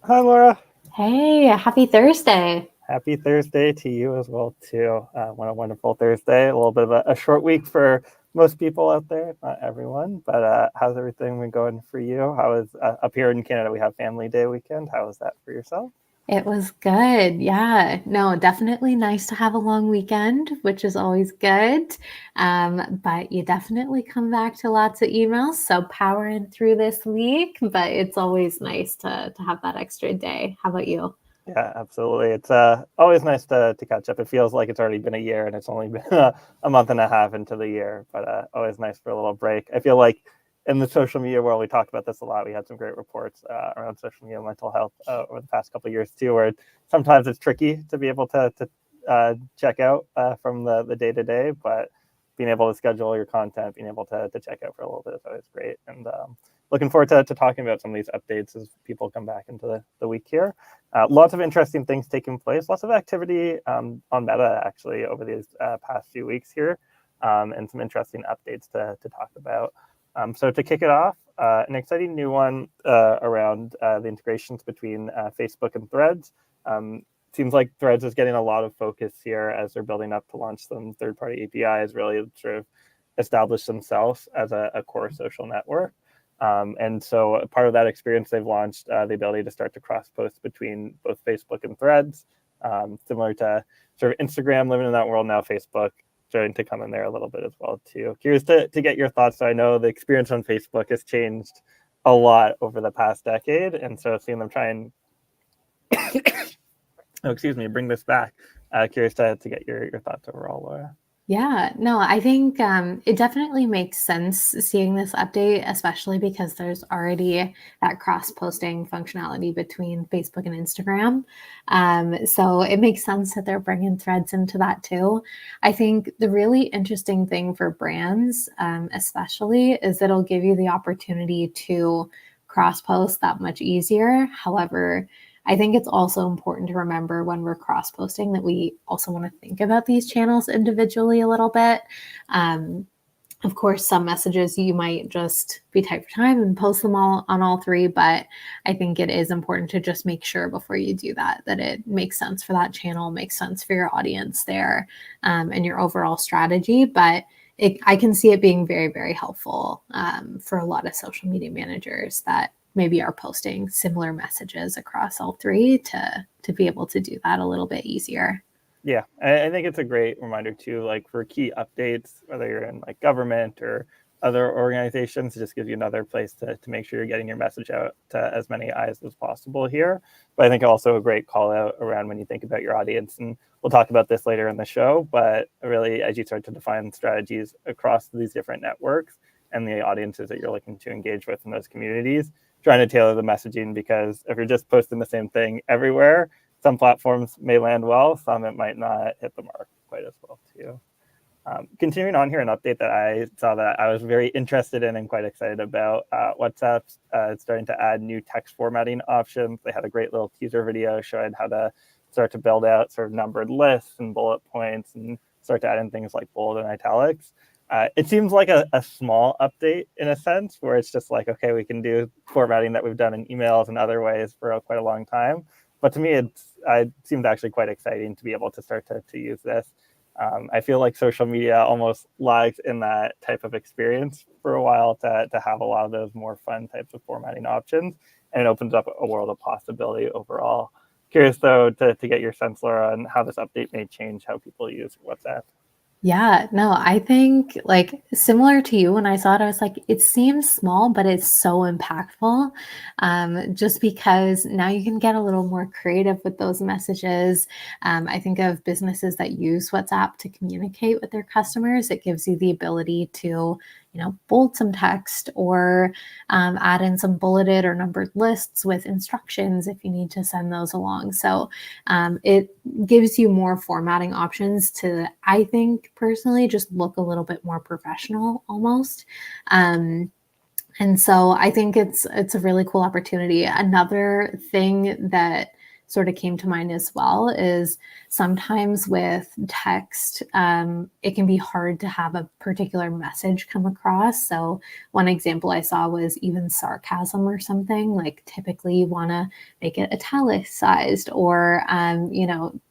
Hi, Laura. Hey, happy Thursday. Happy Thursday to you as well, too. What a wonderful Thursday. A little bit of a short week for most people out there, not everyone. But how's everything been going for you? How is up here in Canada? We have Family Day weekend. How was that for yourself? It was good. Yeah, no, definitely nice to have a long weekend, which is always good. But you definitely come back to lots of emails, so powering through this week, but it's always nice to have that extra day. How about you? Yeah, absolutely. It's always nice to catch up. It feels like it's already been a year and it's only been a month and a half into the year, but always nice for a little break. I feel like in the social media world, we talked about this a lot. We had some great reports around social media mental health over the past couple of years too, where sometimes it's tricky to be able to check out from the day to day, but being able to schedule your content, being able to check out for a little bit is always great. And looking forward to talking about some of these updates as people come back into the week here. Lots of interesting things taking place, lots of activity on Meta actually over these past few weeks here, and some interesting updates to talk about. So to kick it off, an exciting new one around the integrations between Facebook and Threads. Seems like Threads is getting a lot of focus here as they're building up to launch some third-party APIs, really sort of establish themselves as a core social network. And so part of that experience, they've launched the ability to start to cross post between both Facebook and Threads, similar to sort of Instagram living in that world now. Facebook starting to come in there a little bit as well too. Curious to get your thoughts. So I know the experience on Facebook has changed a lot over the past decade, and so seeing them try and bring this back. Curious to get your thoughts overall, Laura. Yeah, no, I think it definitely makes sense seeing this update, especially because there's already that cross-posting functionality between Facebook and Instagram. So it makes sense that they're bringing threads into that too. I think the really interesting thing for brands, especially, is it'll give you the opportunity to cross-post that much easier. However, I think it's also important to remember when we're cross posting that we also want to think about these channels individually a little bit. Um, of course, some messages you might just be tight for time and post them all on all three, but I think it is important to just make sure before you do that that it makes sense for that channel, makes sense for your audience there, and your overall strategy. But I can see it being very, very helpful for a lot of social media managers that maybe are posting similar messages across all three to be able to do that a little bit easier. Yeah, I think it's a great reminder too, like for key updates, whether you're in like government or other organizations, it just gives you another place to make sure you're getting your message out to as many eyes as possible here. But I think also a great call out around when you think about your audience, and we'll talk about this later in the show, but really as you start to define strategies across these different networks and the audiences that you're looking to engage with in those communities, trying to tailor the messaging, because if you're just posting the same thing everywhere, some platforms may land well, some it might not hit the mark quite as well too. Continuing on here, an update that I saw that I was very interested in and quite excited about. WhatsApp's starting to add new text formatting options. They had a great little teaser video showing how to start to build out sort of numbered lists and bullet points and start to add in things like bold and italics. It seems like a small update in a sense, where it's just like, okay, we can do formatting that we've done in emails and other ways for quite a long time. But to me, it seemed actually quite exciting to be able to start to use this. I feel like social media almost lags in that type of experience for a while to have a lot of those more fun types of formatting options, and it opens up a world of possibility overall. Curious though to get your sense, Laura, on how this update may change how people use WhatsApp. Yeah, no, I think like similar to you when I saw it, I was like, it seems small, but it's so impactful. Just because now you can get a little more creative with those messages. I think of businesses that use WhatsApp to communicate with their customers. It gives you the ability to, bold some text or add in some bulleted or numbered lists with instructions if you need to send those along. So it gives you more formatting options to, I think personally, just look a little bit more professional almost. And so I think it's a really cool opportunity. Another thing that sort of came to mind as well is sometimes with text, it can be hard to have a particular message come across. So one example I saw was even sarcasm or something. Like typically you want to make it italicized or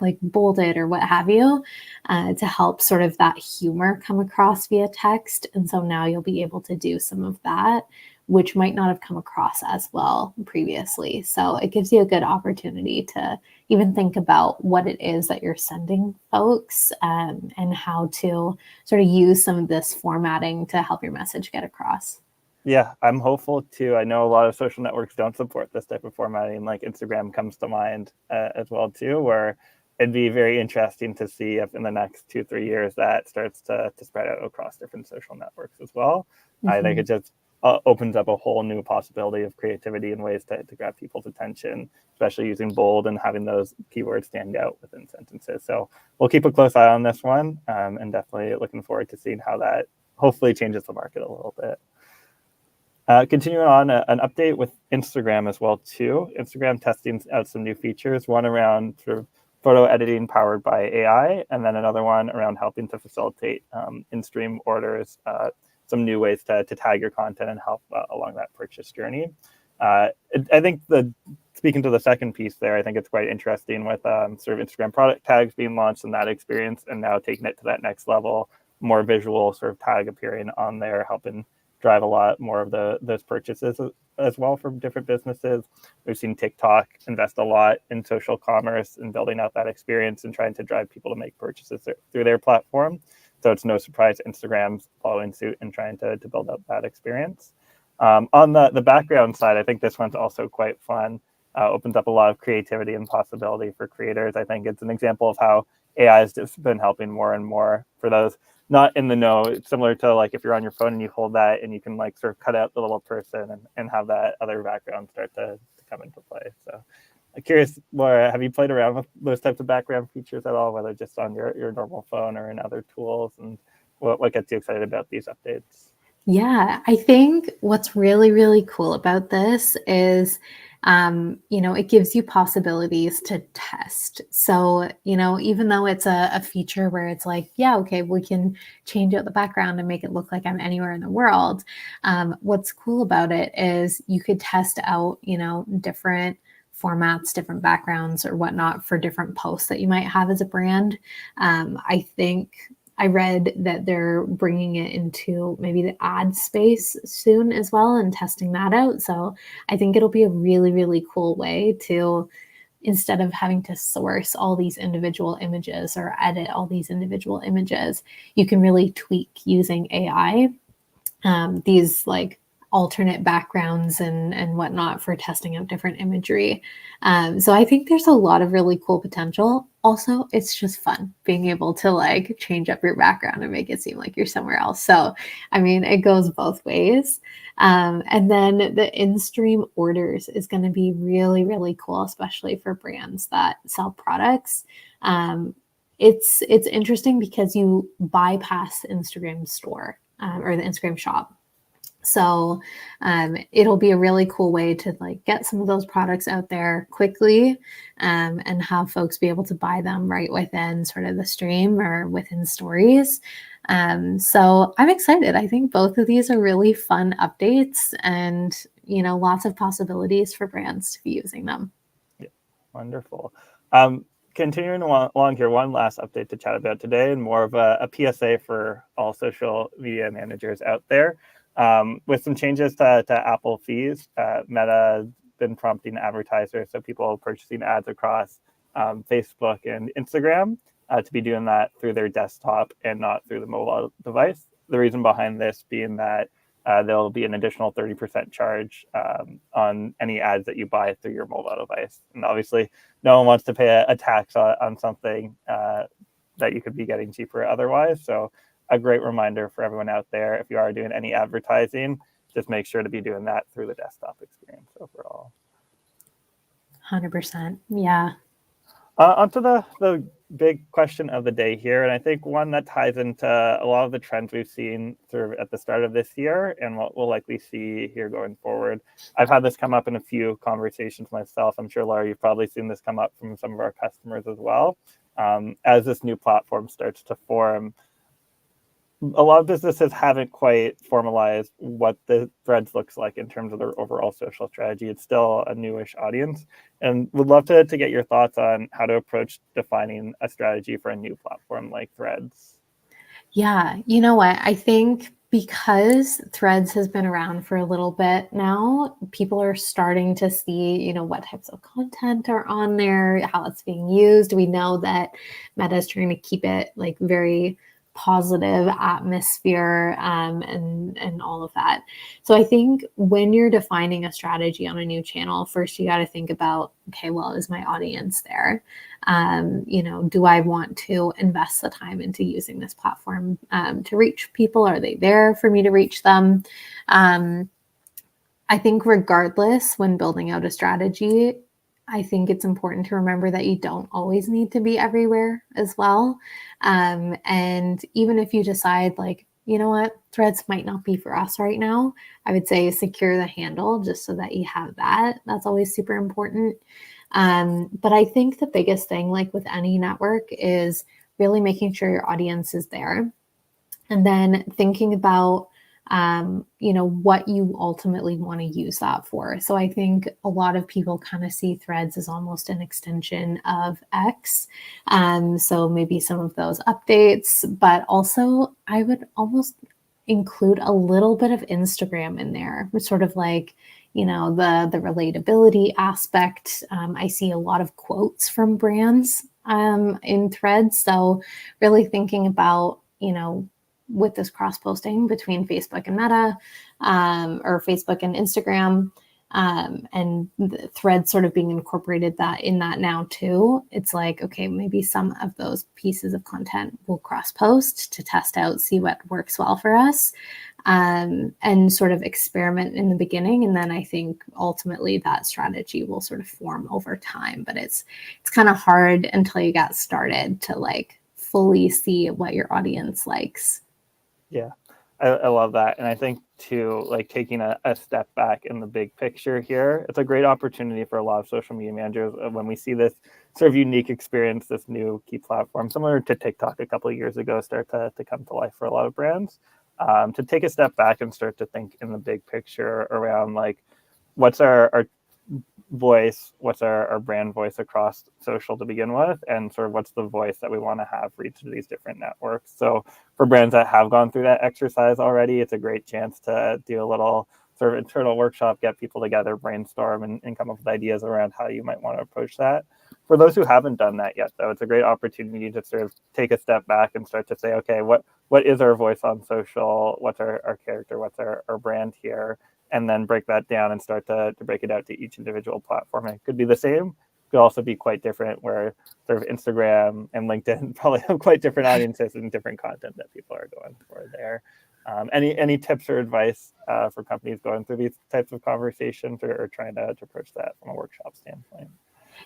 like bolded or what have you, to help sort of that humor come across via text. And so now you'll be able to do some of that, which might not have come across as well previously. So it gives you a good opportunity to even think about what it is that you're sending folks, and how to sort of use some of this formatting to help your message get across. Yeah, I'm hopeful too. I know a lot of social networks don't support this type of formatting, like Instagram comes to mind as well too, where it'd be very interesting to see if in the next 2-3 years that starts to spread out across different social networks as well. I think it just opens up a whole new possibility of creativity and ways to grab people's attention, especially using bold and having those keywords stand out within sentences. So we'll keep a close eye on this one, and definitely looking forward to seeing how that hopefully changes the market a little bit. Continuing on, an update with Instagram as well too. Instagram testing out some new features, one around sort of photo editing powered by AI, and then another one around helping to facilitate in-stream orders, some new ways to tag your content and help along that purchase journey. I think speaking to the second piece there, I think it's quite interesting with sort of Instagram product tags being launched in that experience, and now taking it to that next level, more visual sort of tag appearing on there, helping drive a lot more of those purchases as well from different businesses. We've seen TikTok invest a lot in social commerce and building out that experience and trying to drive people to make purchases through their platform. So it's no surprise Instagram's following suit and trying to build up that experience. On the background side, I think this one's also quite fun. Opens up a lot of creativity and possibility for creators. I think it's an example of how AI has just been helping more and more for those not in the know. It's similar to like if you're on your phone and you hold that and you can like sort of cut out the little person and have that other background start to come into play. So I'm curious, Laura, have you played around with those types of background features at all, whether just on your normal phone or in other tools? And what gets you excited about these updates? Yeah, I think what's really, really cool about this is, it gives you possibilities to test. So, even though it's a feature where it's like, yeah, okay, we can change out the background and make it look like I'm anywhere in the world. What's cool about it is you could test out, different formats, different backgrounds or whatnot for different posts that you might have as a brand. I think I read that they're bringing it into maybe the ad space soon as well and testing that out. So I think it'll be a really, really cool way to, instead of having to source all these individual images or edit all these individual images, you can really tweak using AI, these like alternate backgrounds and whatnot for testing out different imagery. So I think there's a lot of really cool potential. Also, it's just fun being able to like change up your background and make it seem like you're somewhere else. So, I mean, it goes both ways. And then the in-stream orders is going to be really, really cool, especially for brands that sell products. It's interesting because you bypass the Instagram store, or the Instagram shop. So it'll be a really cool way to like get some of those products out there quickly, and have folks be able to buy them right within sort of the stream or within stories. So I'm excited. I think both of these are really fun updates and, lots of possibilities for brands to be using them. Yeah, wonderful. Continuing along here, one last update to chat about today, and more of a PSA for all social media managers out there. With some changes to Apple fees, Meta has been prompting advertisers, so people purchasing ads across Facebook and Instagram, to be doing that through their desktop and not through the mobile device. The reason behind this being that there'll be an additional 30% charge on any ads that you buy through your mobile device. And obviously, no one wants to pay a tax on something that you could be getting cheaper otherwise. So a great reminder for everyone out there, if you are doing any advertising, just make sure to be doing that through the desktop experience overall. 100%. Yeah. Onto the big question of the day here, and I think one that ties into a lot of the trends we've seen sort of at the start of this year and what we'll likely see here going forward. I've had this come up in a few conversations myself. I'm sure, Laura, you've probably seen this come up from some of our customers as well. As this new platform starts to form, a lot of businesses haven't quite formalized what the Threads looks like in terms of their overall social strategy. It's still a newish audience, and would love to get your thoughts on how to approach defining a strategy for a new platform like Threads. Yeah, you know what? I think because Threads has been around for a little bit now, people are starting to see, what types of content are on there, how it's being used. We know that Meta is trying to keep it like very positive atmosphere, and all of that. So I think when you're defining a strategy on a new channel, first you got to think about, okay, well, is my audience there? Do I want to invest the time into using this platform to reach people? Are they there for me to reach them? I think regardless, when building out a strategy, I think it's important to remember that you don't always need to be everywhere as well. And even if you decide, like, you know what, Threads might not be for us right now, I would say secure the handle just so that you have that. That's always super important. But I think the biggest thing, like with any network, is really making sure your audience is there. And then thinking about what you ultimately want to use that for. So I think a lot of people kind of see Threads as almost an extension of X. So maybe some of those updates, but also I would almost include a little bit of Instagram in there, which sort of like, the relatability aspect. I see a lot of quotes from brands in Threads. So really thinking about, with this cross posting between Facebook and Meta, or Facebook and Instagram, and the Threads sort of being incorporated in that now too. It's like, okay, maybe some of those pieces of content will cross post to test out, see what works well for us, and sort of experiment in the beginning. And then I think ultimately that strategy will sort of form over time, but it's kind of hard until you got started to like fully see what your audience likes. Yeah, I love that. And I think too, like taking a step back in the big picture here, it's a great opportunity for a lot of social media managers when we see this sort of unique experience, this new key platform, similar to TikTok a couple of years ago, start to come to life for a lot of brands, to take a step back and start to think in the big picture around like, what's our voice, what's our brand voice across social to begin with, and sort of what's the voice that we want to have for each of these different networks. So for brands that have gone through that exercise already, it's a great chance to do a little sort of internal workshop, get people together, brainstorm, and come up with ideas around how you might want to approach that. For those who haven't done that yet, though, it's a great opportunity to sort of take a step back and start to say, okay, what is our voice on social? What's our character? What's our brand here? And then break that down and start to break it out to each individual platform. It could be the same, could also be quite different, where sort of Instagram and LinkedIn probably have quite different audiences and different content that people are going for there. Any tips or advice for companies going through these types of conversations or trying to approach that from a workshop standpoint?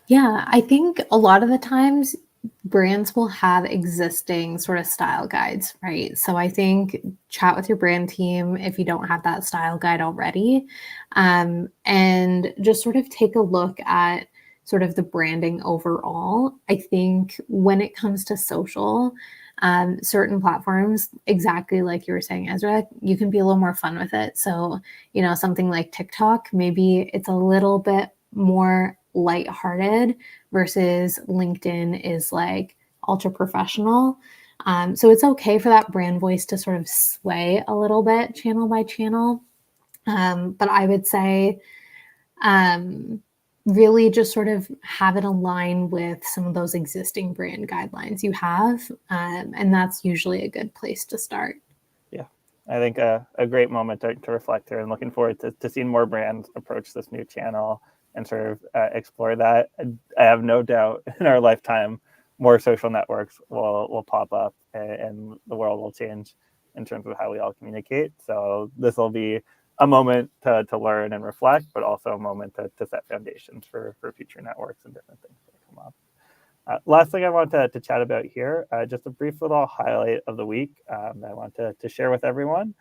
Yeah, I think a lot of the times brands will have existing sort of style guides, right? So I think chat with your brand team if you don't have that style guide already, and just sort of take a look at sort of the branding overall. I think when it comes to social, certain platforms, exactly like you were saying, Ezra, you can be a little more fun with it. So, something like TikTok, maybe it's a little bit more lighthearted versus LinkedIn is like ultra professional. So it's okay for that brand voice to sort of sway a little bit channel by channel. But I would say really just sort of have it align with some of those existing brand guidelines you have. And that's usually a good place to start. Yeah, I think a great moment to reflect here, and looking forward to seeing more brands approach this new channel and sort of explore that. I have no doubt in our lifetime, more social networks will pop up and the world will change in terms of how we all communicate. So this will be a moment to learn and reflect, but also a moment to set foundations for future networks and different things that come up. Last thing I want to chat about here, just a brief little highlight of the week that I want to share with everyone.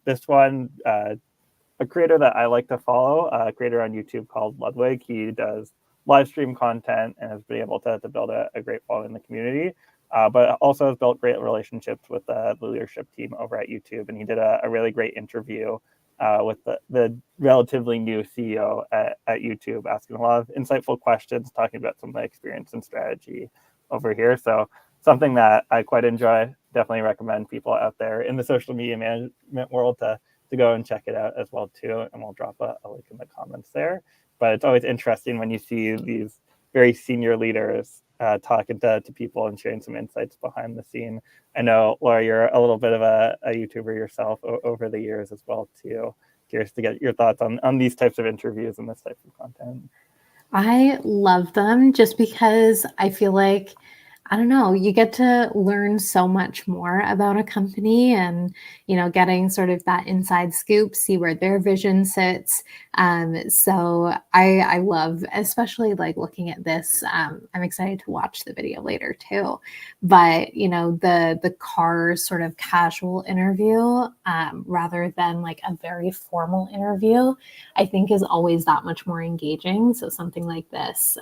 This one, a creator that I like to follow, a creator on YouTube called Ludwig. He does live stream content and has been able to build a great following in the community, but also has built great relationships with the leadership team over at YouTube. And he did a really great interview with the relatively new CEO at YouTube, asking a lot of insightful questions, talking about some of the experience and strategy over here. So something that I quite enjoy. Definitely recommend people out there in the social media management world to go and check it out as well too. And we'll drop a link in the comments there. But it's always interesting when you see these very senior leaders talking to people and sharing some insights behind the scene. I know, Laura, you're a little bit of a YouTuber yourself over the years as well too. Curious to get your thoughts on these types of interviews and this type of content. I love them just because I feel like, I don't know, you get to learn so much more about a company and, getting sort of that inside scoop, see where their vision sits. So I love, especially like looking at this. I'm excited to watch the video later too. But, the car sort of casual interview, rather than like a very formal interview, I think is always that much more engaging. So something like this,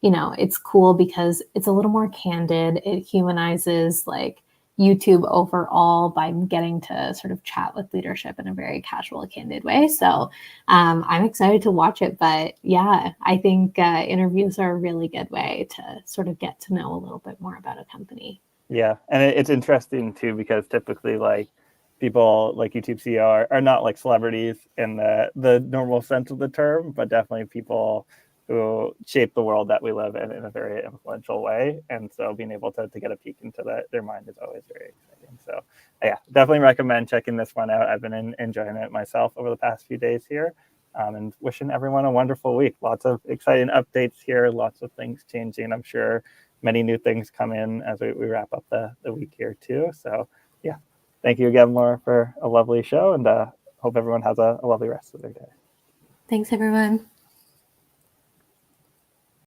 it's cool because it's a little more candid. It humanizes like YouTube overall by getting to sort of chat with leadership in a very casual, candid way. So I'm excited to watch it. But yeah, I think interviews are a really good way to sort of get to know a little bit more about a company. Yeah, and it's interesting too because typically like people like YouTube CEO are not like celebrities in the normal sense of the term, but definitely people who shape the world that we live in a very influential way. And so being able to get a peek into their mind is always very exciting. So yeah, definitely recommend checking this one out. I've been enjoying it myself over the past few days here, and wishing everyone a wonderful week. Lots of exciting updates here, lots of things changing. I'm sure many new things come in as we wrap up the week here too. So yeah, thank you again, Laura, for a lovely show, and hope everyone has a lovely rest of their day. Thanks, everyone.